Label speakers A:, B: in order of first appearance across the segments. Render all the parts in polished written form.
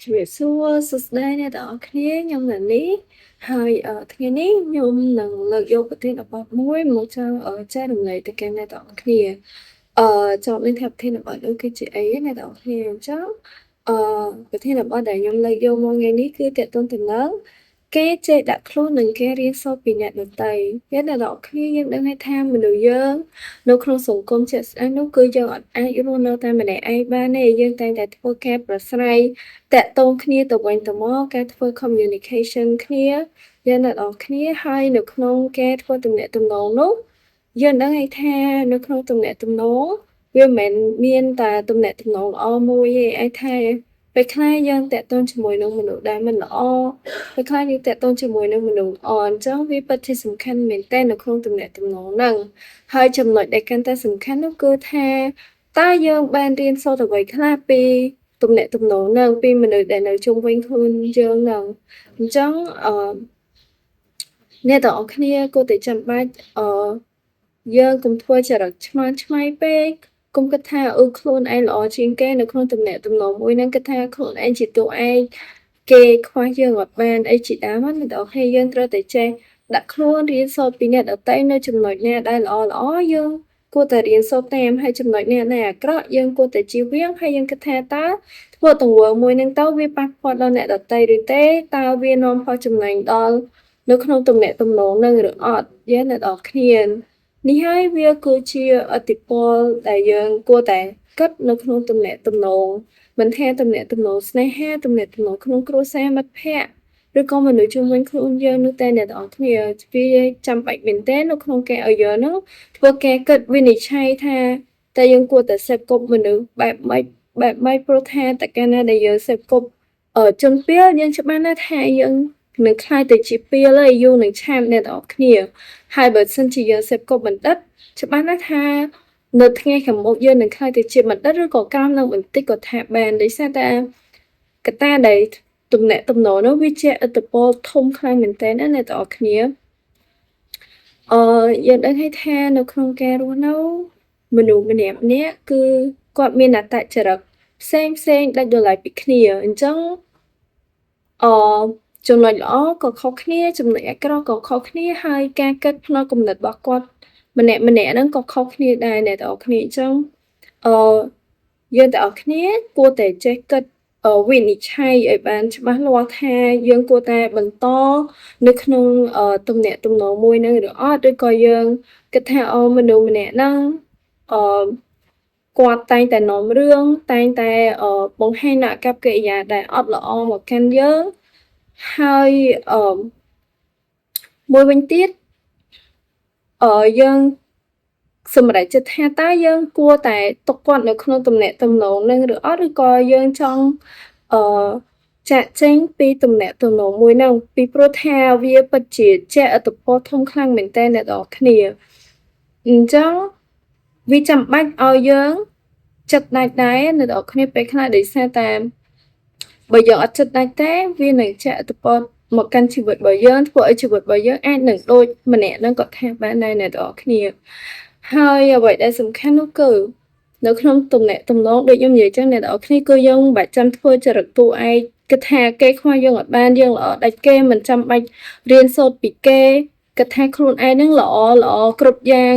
A: ជំរាបសួរសួស្តីអ្នកទាំងអស់គ្នាខ្ញុំនៅនេះហើយថ្ងៃនេះខ្ញុំនឹងលើកយកប្រធានបទមួយមកចែករំលែកទៅកាន់អ្នកទាំងអស់គ្នាចង់ដឹងថាប្រធានបទនោះគឺជាអីអ្នកទាំងអស់គ្នាអញ្ចឹងអឺប្រធានបទដែលខ្ញុំលើកយកមកថ្ងៃនេះគឺទាក់ទងទៅនឹងគេចេះដាក់ខ្លួននិងគេរៀនសូត្រពីអ្នកដទៃអ្នកទាំងអស់គ្នាយើងដឹងហើយថាមនុស្សយើងនៅក្នុងសង្គមជាក់ស្ដែងនោះគឺយើងអត់អាចរស់នៅតែម្នាក់ឯងបានទេយើងតែងតែធ្វើការប្រាស្រ័យតាក់ទងគ្នាទៅវិញទៅមកការធ្វើ communication គ្នាយើងអ្នកនរគ្នាហើយនៅក្នុងការធ្វើទំនាក់ទំនងនោះយើងដឹងហើយថានៅក្នុងទំនាក់ទំនងវាមិនមែនមានតែទំនាក់ទំនងល្អមួយទេអាចថាពេលខ្លះយើងតាក់ទងជាមួយនឹងមនុស្សដែលមិនល្អពេលខ្លះយើងតាក់ទងជាមួយនឹងមនុស្សល្អអញ្ចឹងវាពិតជាសំខាន់មែនទែននៅក្នុងទំនាក់ទំនងហ្នឹងហើយចំណុចដែលកាន់តែសំខាន់នោះគឺថាតើយើងបានរៀនសូត្រអ្វីខ្លះពីទំនាក់ទំនងហ្នឹងពីមនុស្សដែលនៅជុំវិញខ្លួនយើងហ្នឹងអញ្ចឹងអ្នកទាំងអស់គ្នាគួរតែចាំបាច់យើងកុំធ្វើចរិតឆ្មើងឆ្មៃពេកកុំគិតថាខ្លួនឯងល្អជាងគេនៅក្នុងទំនាក់ទំនងមួយហ្នឹងគិតថាខ្លួនឯងជាតួឯងគេខ្វះយើងអត់បានអីជាដើមណាអ្នកទាំងអស់គ្នាយើងត្រូវតែចេះដាក់ខ្លួនរៀនសូត្រពីអ្នកដទៃនៅចំណុចណាដែលល្អយើងគួរតែរៀនសូត្រតាមហើយចំណុចណាដែលអាក្រក់យើងគួរតែជៀសវាងហើយយើងគិតថាតើធ្វើទង្វើមួយហ្នឹងទៅវាប៉ះពាល់ដល់អ្នកដទៃឬទេតើវានាំផលចំណេញដល់នៅក្នុងទំនាក់ទំនងហ្នឹងឬអត់យើងអ្នកនរគ្នានេះហើយវាគឺជាឥទ្ធិពលដែលយើងគួរតែគិតនៅក្នុងទំនាក់ទំនងមិនថាទំនាក់ទំនងស្នេហាទំនាក់ទំនងក្នុងគ្រួសារមិត្តភ័ក្តិឬក៏មនុស្សជុំវិញខ្លួនយើងនោះតែអ្នកទាំងអស់គ្នាវាចាំបាច់មែនទែននៅក្នុងការឲ្យយើងនោះធ្វើការគិតវិនិច្ឆ័យថាតើយើងគួរតែសេពគប់មនុស្សបែបម៉េចព្រោះថាតែកាលណាដែលយើងសេពគប់ជនពាលយើងច្បាស់ណាស់ថាយើងនឹងក្លាយទៅជាពាលហើយយូរនឹងឆាបអ្នកទាំងអស់គ្នាហើយបើសិនជាយើងសេពគប់បណ្ឌិតច្បាស់ណាស់ថានៅថ្ងៃខាងមុខយើងនឹងក្លាយទៅជាបណ្ឌិតឬក៏ក្រោមនឹងបន្តិចក៏ថាបានដោយសារតែកត្តាដែលទំនាក់ទំនងនោះវាជះឥទ្ធិពលធំខ្លាំងមែនទែនណាអ្នកទាំងអស់គ្នាយើងដឹងហើយថានៅក្នុងការរស់នៅមនុស្សម្នាក់ៗគឺគាត់មានអត្តចរិតផ្សេងៗដាច់ដោយឡែកពីគ្នាអញ្ចឹងអឺចំណុចល្អក៏ខុសគ្នាចំណុចអាក្រក់ក៏ខុសគ្នាហើយការគិតផ្នត់គំនិតរបស់គាត់ម្នាក់ៗហ្នឹងក៏ខុសគ្នាដែរអ្នកទាំងអស់គ្នាអញ្ចឹងអឺយើងទាំងអស់គ្នាគួរតែចេះគិតវិនិច្ឆ័យឲ្យបានច្បាស់លាស់ថាយើងគួរតែបន្តនៅក្នុងទំនាក់ទំនងមួយហ្នឹងឬអត់ឬក៏យើងគិតថាមនុស្សម្នាក់ហ្នឹងអឺគាត់តែងតែនាំរឿងតែងតែបង្ហាញនូវអាកប្បកិរិយាដែលអត់ល្អមកកាន់យើងហើយមួយវិញទៀតយើងសម្រេចចិត្តថាតើយើងគួរតែទុកគាត់នៅក្នុងទំនាក់ទំនងនឹងឬអត់ឬក៏យើងចង់អឺចាកចេញពីទំនាក់ទំនងមួយហ្នឹងពីព្រោះថាវាពិតជាជះឥទ្ធិពលធំខ្លាំងមែនទែនអ្នកនរគ្នាអញ្ចឹងវាចាំបាច់ឲ្យយើងចិត្តដាច់ដែរអ្នកនរគ្នាពេលខ្លះដោយសារតែបើយើងអត់ចិត្តដាច់ទេវានឹងជះឥទ្ធិពលមកកាន់ជីវិតរបស់យើងធ្វើឲ្យជីវិតរបស់យើងអាចនឹងដូចម្នាក់ហ្នឹងក៏ថាបានដែរអ្នកនរគ្នាហើយអ្វីដែលសំខាន់នោះគឺនៅក្នុងទំនាក់ទំនងដូចខ្ញុំនិយាយចឹងអ្នកនរគ្នាគឺយើងមិនបាច់ចាំធ្វើចរិតតួឯងគិតថាគេខ្វះយើងអត់បានយើងល្អដាច់គេមិនចាំបាច់រៀនសូត្រពីគេគិតថាខ្លួនឯងហ្នឹងល្អគ្រប់យ៉ាង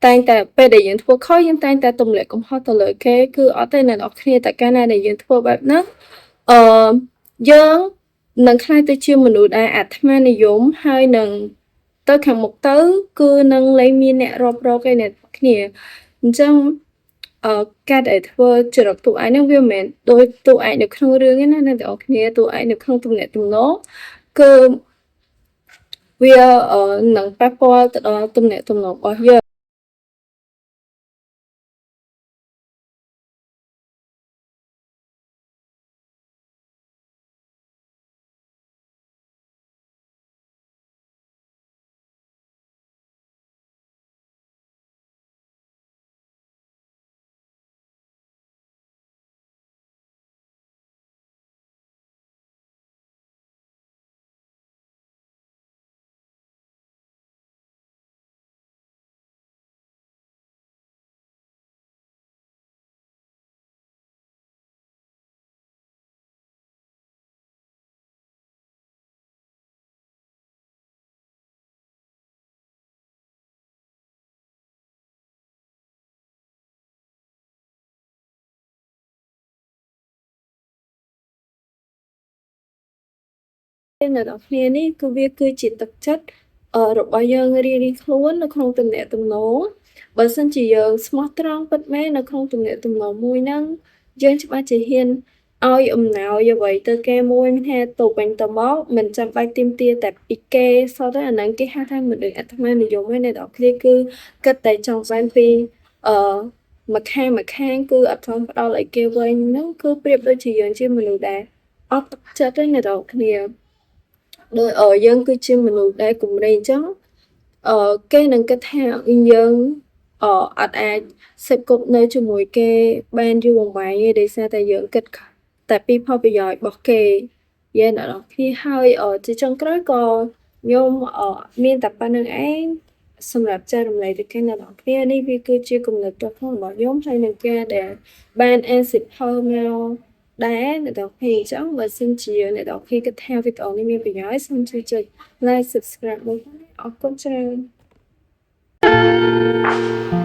A: តែងតែពេលដែលយើងធ្វើខុសយើងតែងតែទម្លាក់កំហុសទៅលើគេគឺអត់ទេអ្នកនរគ្នាតែកាលណាដែលយើងធ្វើបែបហ្នឹងអឺយើងនឹងក្លាយទៅជាមនុស្សដែលអាត្មានិយមហើយនឹងទៅខាងមុខទៅគឺនឹងលែងមានអ្នករាប់រកឯអ្នកគ្នាអញ្ចឹងការដែលធ្វើចរិតតួឯងហ្នឹងវាមិនមែនដូចតួឯងនៅក្នុងរឿងទេណាអ្នកទាំងអស់គ្នាតួឯងនៅក្នុងទំនាក់ទំនងគឺវានឹងប៉ះពាល់ទៅដល់ទំនាក់ទំនងរបស់យើង អ្នកនរគ្នានេះគឺវាគឺជាទឹកចិត្តរបស់យើងរៀងៗខ្លួននៅក្នុងទំនាក់ទំនងបើសិនជាយើងស្មោះត្រង់ពិតមែននៅក្នុងទំនាក់ទំនងមួយហ្នឹងយើងច្បាស់ជាហ៊ានឲ្យអំណោយអ្វីទៅគេមួយមិនថាទៅវិញទៅមកមិនចាំបាច់ទាមទារតែពីគេសោះទេអាហ្នឹងគេហៅថាមនុស្សអាត្មានិយមឯអ្នកនរគ្នាគឺគិតតែចង់បានពីអឺម្ខាងគឺអត់ទាន់ផ្ដល់ឲ្យគេវិញហ្នឹងគឺប្រៀបដូចជាយើងជាមនុស្សដែលអត់ទឹកចិត្តទេអ្នកនរគ្នាដោយយើងគឺជាមនុស្សដែលគំរាមអញ្ចឹងគេនឹងគិតថាយើងអត់អាចសេពគប់នៅជាមួយគេបានយូរអង្វែងទេដោយសារតែយើងគិតតែពីផលប្រយោជន៍របស់គេយើងអ្នកនរគ្នាហើយជាចុងក្រោយក៏ខ្ញុំមានតែប៉ុណ្្នឹងឯងសម្រាប់ចែករំលែកទៅកាន់អ្នកនរគ្នានេះវាគឺជាគំនិតផ្ទាល់ខ្លួនរបស់ខ្ញុំហើយនឹងការដែលបានអានសៀវភៅមកដែរអ្នកនរគ្នាអញ្ចឹងបើសិនជាអ្នកនរគ្នាគិតថាវីដេអូនេះមានប្រយោជន៍សូមជួយចុច like subscribe មួយអរគុណច្រើន